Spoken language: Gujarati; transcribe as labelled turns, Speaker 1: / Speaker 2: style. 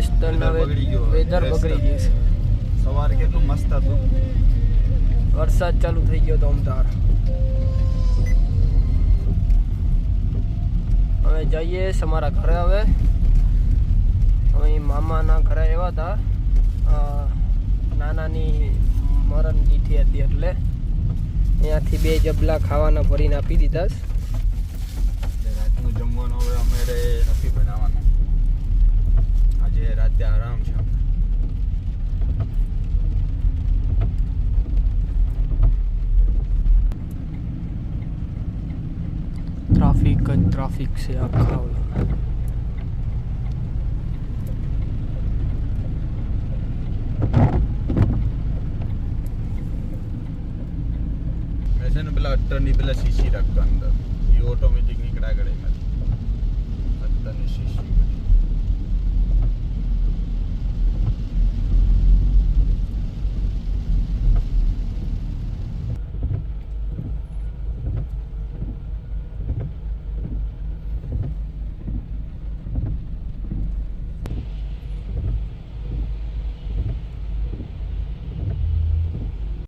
Speaker 1: વેસ્ટર્ન હવે વેધર બગડી ગયું છે.
Speaker 2: સવારે કેટલું મસ્ત હતું.
Speaker 1: વરસાદ ચાલુ થઈ ગયો તો અમદાર. હવે જઈએ અમારા ઘરે. હવે મામાના ઘરે આવ્યા હતા. નાનાની મરણ તીથી હતી એટલે અહીંયાથી 2 જબલા ખાવાના ભરીને આપી દીધા.
Speaker 2: રાતનું જમવાનું હવે અમારે નથી બનાવવાનું. આજે રાતે આરામ છે.
Speaker 1: ટ્રાફિક છે આખા.
Speaker 2: મેં છે ને પેલા અટ્ટરની પેલા શીશી રાખતો અંદર, એ ઓટોમેટિક નીકળ્યા કરે.